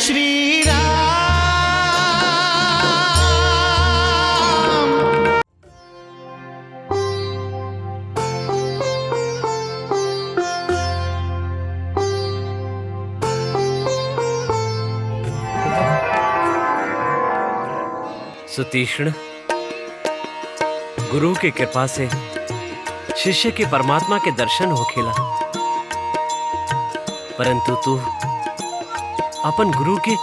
श्री राम। सुतीक्ष्ण, गुरु की कृपा से शिष्य के परमात्मा के दर्शन हो खेला, परंतु तू अपन गुरु के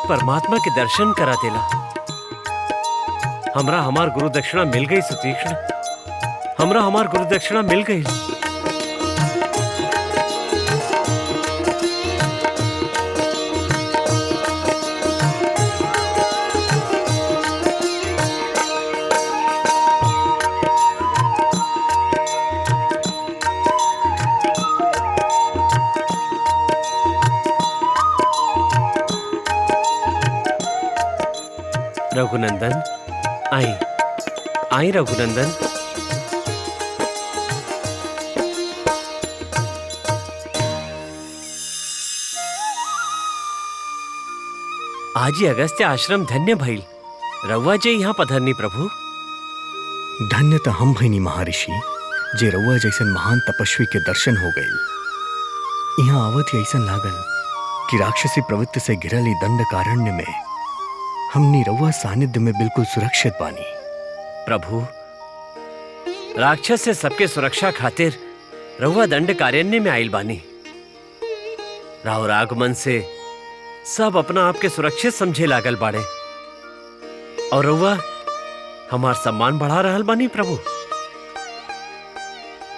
परमात्मा के दर्शन करा देला। हमरा हमार गुरु दक्षिणा मिल गई सुतीक्ष्ण, हमरा हमार गुरु दक्षिणा मिल गई। रघुनंदन, आई आई रघुनंदन। आज ही अगस्त्य आश्रम धन्य भइल। रउआ जे यहाँ पधरनी प्रभु। धन्य तो हम भईनी महर्षि, जे रउआ जैसन महान तपस्वी के दर्शन हो गई। यहाँ आवत ही ऐसा लागल कि राक्षसी प्रवृत्ति से घिरल दंडकारण्य में हमनी रउआ सानिध्य में बिल्कुल सुरक्षित बानी। प्रभु, राक्षस से सबके सुरक्षा खातिर रउआ दंडकारण्य में आइल बानी। राहुल आगमन से सब अपना आप के सुरक्षित समझे लागल बाड़े और रउआ हमार सम्मान बढ़ा रहल बानी प्रभु।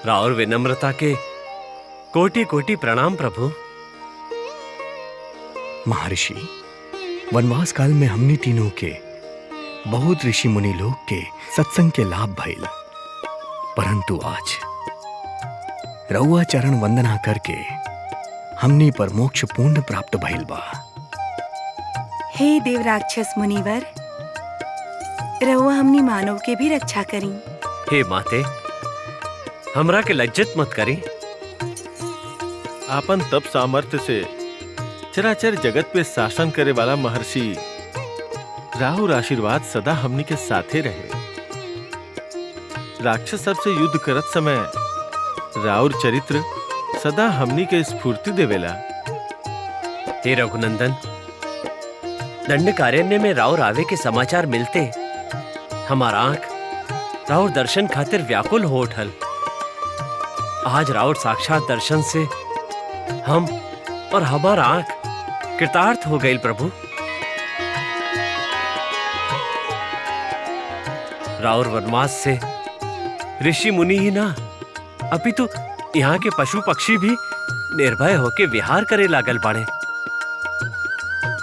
राहुल विनम्रता के कोटि कोटि प्रणाम प्रभु। महर्षि, वनवास काल में हमनी तीनों के बहुत ऋषि मुनि लोग के सत्संग के लाभ भइल, परंतु आज रउआ चरण वंदना करके हमनी पर मोक्ष पूर्ण प्राप्त भइल बा। हे देव राक्षस मुनिवर, रउआ हमनी मानव के भी रक्षा करी। हे माते, हमरा के लज्जित मत करी। आपन तप सामर्थ्य से चराचर जगत पे शासन करे वाला महर्षि राहुल आशीर्वाद सदा हमनी के साथे रहे। राक्षस सब से युद्ध करत समय राहुल चरित्र सदा हमनी के स्फूर्ति देवेला। हे रघुनंदन, दंडकारण्य में राउर आवे के समाचार मिलते हमारा आंख राउर दर्शन खातिर व्याकुल हो उठल। आज राउर साक्षात दर्शन से हम और हमारा आंख कृतार्थ हो गई प्रभु। राउर वनवास से ऋषि मुनि ही ना, अपितु यहाँ के पशु पक्षी भी निर्भय होके विहार करे लागल बाड़े।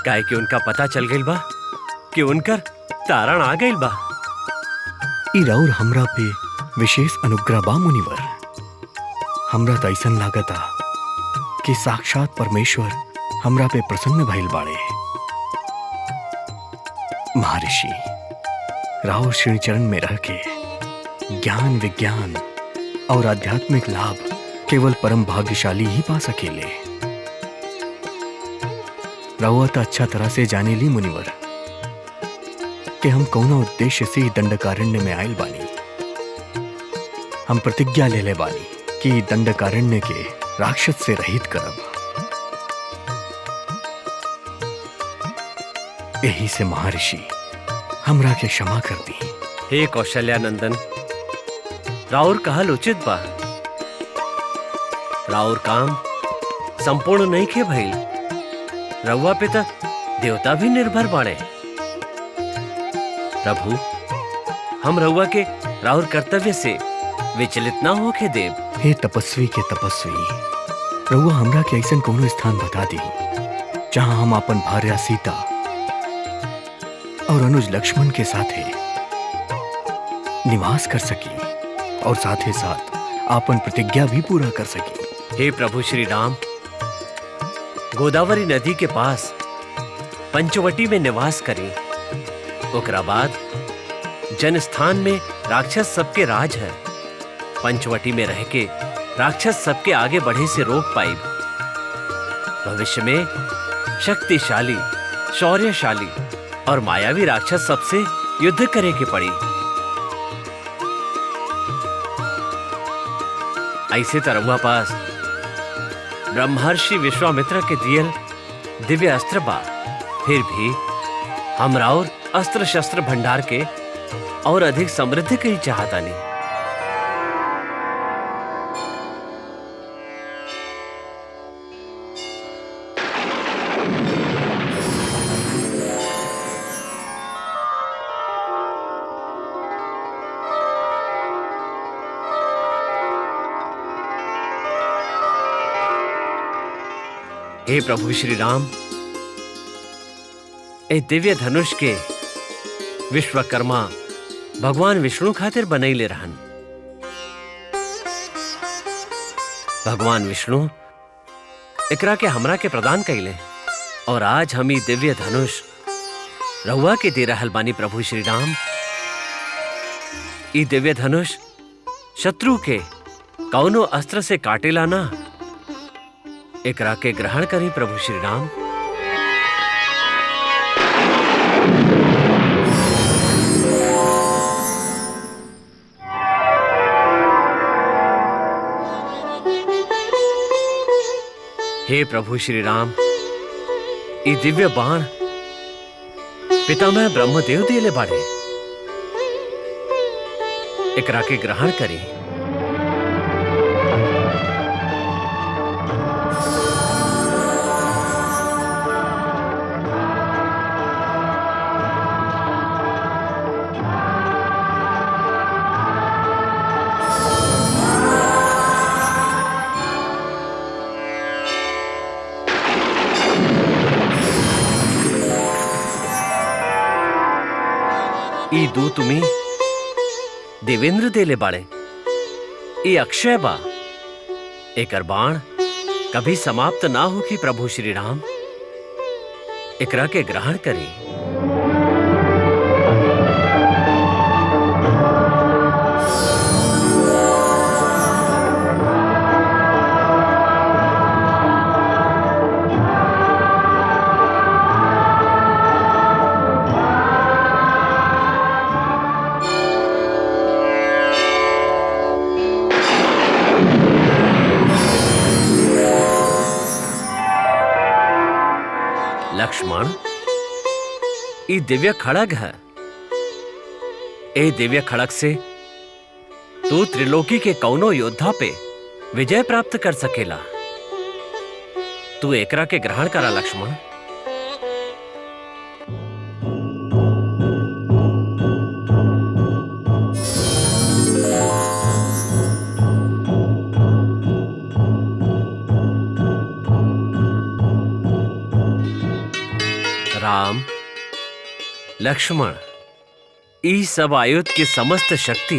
काहे कि उनका पता चल गइल बा कि उनकर तारण आ गइल बा। ई राउर हमरा पे विशेष अनुग्रह बा मुनिवर। हमरा तो ऐसन लागता कि साक्षात परमेश्वर हमरा पे प्रसन्न भइल बाड़े। महर्षि, राहुल श्री चरण में रह के ज्ञान, विज्ञान और आध्यात्मिक लाभ केवल परम भाग्यशाली ही पा सकेले। राहुआ तो अच्छा तरह से जाने ली मुनिवर कि हम कौना उद्देश्य से दंडकारण्य में आयल बानी। हम प्रतिज्ञा ले ले बानी कि दंडकारण्य के राक्षस से रहित करब। यही से महर्षि हमरा के क्षमा कर दी। हे कौशल्यानंदन, राउर कहल उचित बा। राउर काम संपूर्ण नहीं खे भइल। रउआ पे त देवता भी निर्भर बाड़े। प्रभु, हम रउआ के राउर कर्तव्य से विचलित ना होके देव। हे तपस्वी के तपस्वी, रउआ हमरा के ऐसन कोनो स्थान बता दी जहां हम अपन भार्या सीता और अनुज लक्ष्मण के साथे निवास कर सकी और साथ ही साथ आपन प्रतिज्ञा भी पूरा कर सकी। हे प्रभु श्री राम, गोदावरी नदी के पास पंचवटी में निवास करें। ओकरा बाद जनस्थान में राक्षस सबके राज है। पंचवटी में रह के राक्षस सबके आगे बढ़े से रोक पाई। भविष्य में शक्तिशाली, शौर्यशाली और मायावी राक्षस सबसे युद्ध करे के पड़ी। ऐसे तरह पास ब्रह्मर्षि विश्वामित्र के दियल दिव्य अस्त्र बा, फिर भी हमरा और अस्त्र शस्त्र भंडार के और अधिक समृद्ध की चाहता नहीं। हे प्रभु श्री राम, ए दिव्य धनुष के विश्वकर्मा भगवान विष्णु खातिर बनैले रहन। भगवान विष्णु एकरा के हमरा के प्रदान कैले और आज हम ई दिव्य धनुष रहुआ के दे रहल बानी। प्रभु श्री राम, ई दिव्य धनुष शत्रु के कौनो अस्त्र से काटेला ना, एकरा के ग्रहण करी प्रभु श्री राम। हे प्रभु श्री राम, ई दिव्य बाण पितामह ब्रह्मदेव दिले बाड़े, एकरा के ग्रहण करी। ई दू तुम्ही देवेंद्र देले बाड़े, ई अक्षय बा, एकर बाण कभी समाप्त ना होगी प्रभु श्री राम, एकरा के ग्रहण करी। लक्ष्मण, ई दिव्य खड़ग है। ए दिव्य खड़ग से तू त्रिलोकी के कौनो योद्धा पे विजय प्राप्त कर सकेला। तू एकरा के ग्रहण करा लक्ष्मण। राम, लक्ष्मण, ई सब आयुध की समस्त शक्ति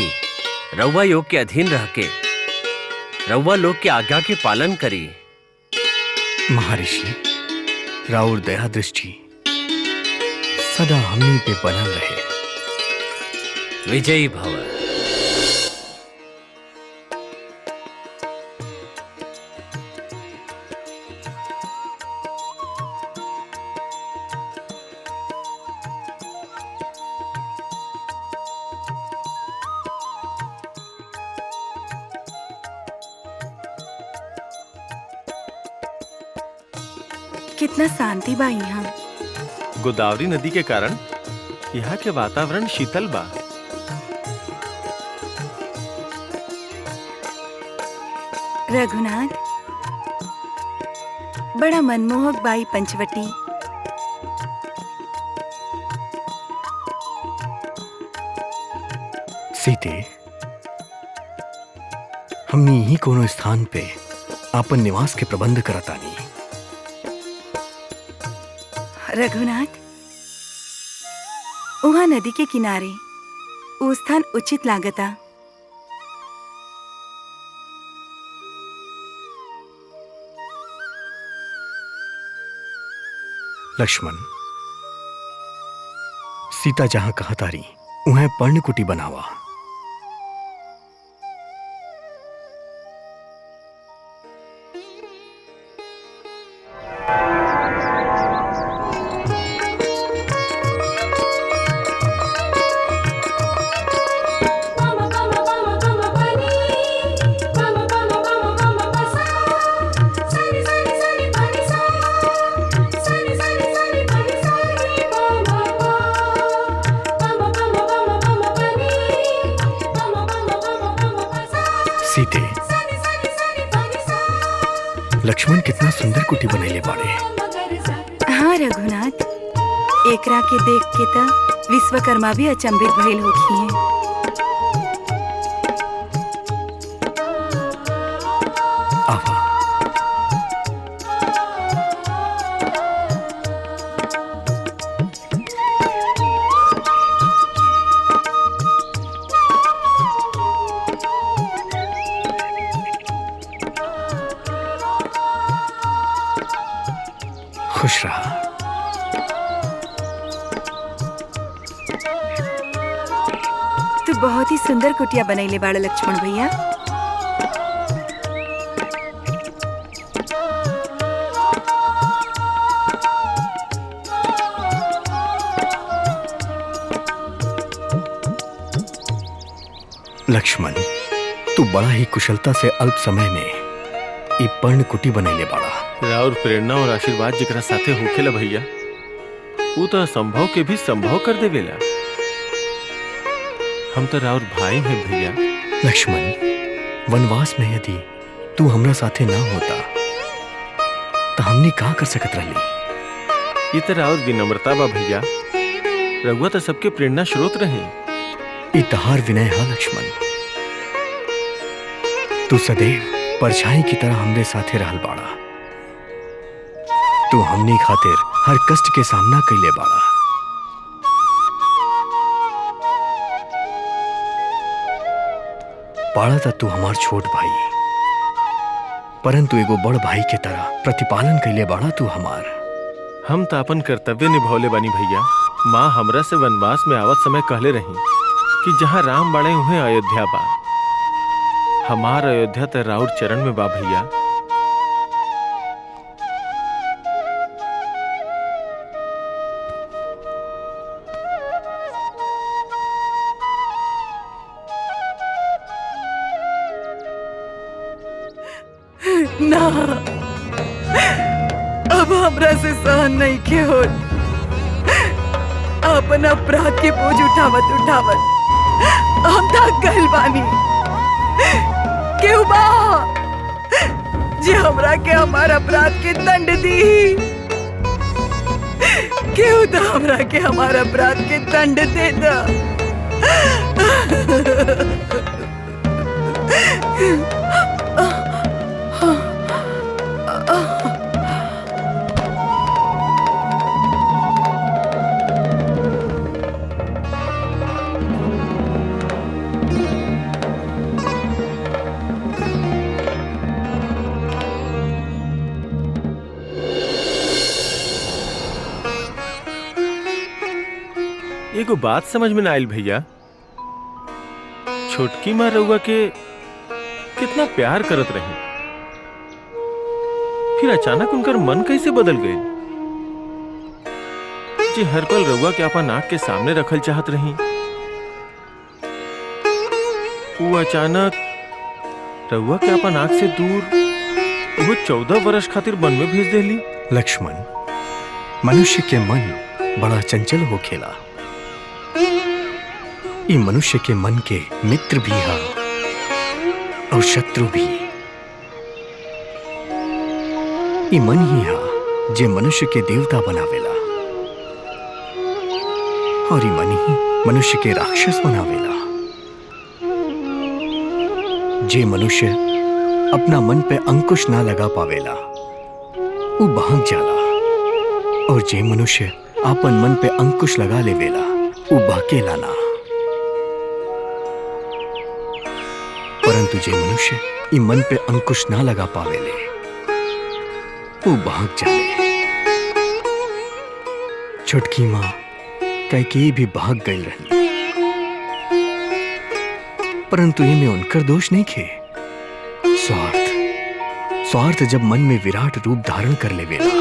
रउआ योग के अधीन रह के रउआ लोग के आज्ञा के पालन करी। महर्षि, राउर दया दृष्टि सदा हमनी पे बनल रहे। विजयी भव। कितना शांति बा यहाँ। गोदावरी नदी के कारण यहाँ के वातावरण शीतल बा। रघुनाथ, बड़ा मनमोहक बाई पंचवटी। सीते, हमनी ही कोनो स्थान पे आपन निवास के प्रबंध करतानी। रघुनाथ, वहां नदी के किनारे वो स्थान उचित लागता। लक्ष्मण, सीता जहां कहा तारी उन्हें पर्णकुटी बनावा। लक्ष्मण कितना सुंदर कुटी बनैले बाड़े। हाँ रघुनाथ, एकरा के देख के त विश्वकर्मा भी अचंभित भइल होखिए। आवा। खुश रहा। तू बहुत ही सुंदर कुटिया बनैले बाड़ा लक्ष्मण भैया। लक्ष्मण, तू बड़ा ही कुशलता से अल्प समय में ई पर्ण कुटी बनैले बाड़ा। राउर प्रेरणा और आशीर्वाद जिकरा साथे होखेला भैया, वो तो असंभव के भी संभव कर देवेला। हम तो राउर भाई हैं भैया। लक्ष्मण, वनवास में यदि तू हमरा साथे ना होता तो हमने का कर सकत रहली। ये तो राउर विनम्रता बा भैया। रघुआ तो सबके प्रेरणा स्रोत रहे। ई तहार विनय है लक्ष्मण। तू सदैव परछाई की तरह हमरे साथे रहल बाड़ा। तू हमनी खातिर हर कष्ट के सामना कैले बाड़ा। बाड़ा था तू हमार छोट भाई, परंतु एगो बड़ भाई के तरह प्रतिपालन कैले बाड़ा तू हमार। हम तो अपन कर्तव्य निभौले बानी भैया। माँ हमरा से वनवास में आवत समय कहले रही कि जहाँ राम बाड़े उन्हें अयोध्या बा। हमार अयोध्या तो राउर चरण में बा भैया। ना, अब हमरा से सहन नहीं के होत। अपन अपराध के बोझ उठावत उठावत हम थक गइल बानी। केहू बा जे हमरा के हमार अपराध के दंड दी। केहू तो हमरा के हमार अपराध के दंड दे दा। एगो बात समझ में ना आइल भैया। छोटकी माँ रउआ के कितना प्यार करत रही, फिर अचानक उनकर मन कैसे बदल गए? जी हर पल रउआ के अपन आंख के सामने रखल चाहत रही, वो अचानक रउआ के अपन आंख से दूर वो 14 वर्ष खातिर वन में भेज देली। लक्ष्मण, मनुष्य के मन बड़ा चंचल हो खेला। ई मनुष्य के मन के मित्र भी है और शत्रु भी। ई मन ही है जे मनुष्य के देवता बनावेला और ई मन ही मनुष्य के राक्षस बनावेला। जे मनुष्य अपना मन पे अंकुश ना लगा पावेला वो भाग जाला, और जे मनुष्य अपन मन पे अंकुश लगा लेवेला वो बहकेला ना। परंतु जे मनुष्य ई मन पे अंकुश ना लगा पावेले वो भाग जाले। छोटकी माँ कैकेयी भी भाग गई रही, परंतु इनमें उनकर दोष नहीं खे। स्वार्थ जब मन में विराट रूप धारण कर लेवेला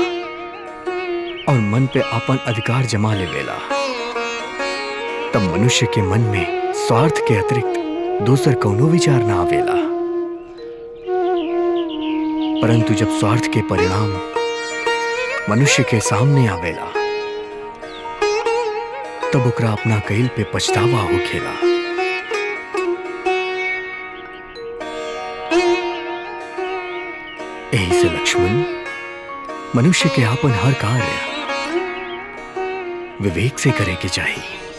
और मन पे अपन अधिकार जमा लेवेला, तब मनुष्य के मन में स्वार्थ के अतिरिक्त दूसर कौनो विचार ना आवेला। परंतु जब स्वार्थ के परिणाम मनुष्य के सामने आवेला, तब ओकरा अपना कैल पे पछतावा होखेला। यही से लक्ष्मण लक्ष्मण, मनुष्य के आपन हर कार्य विवेक से करे के चाहिए।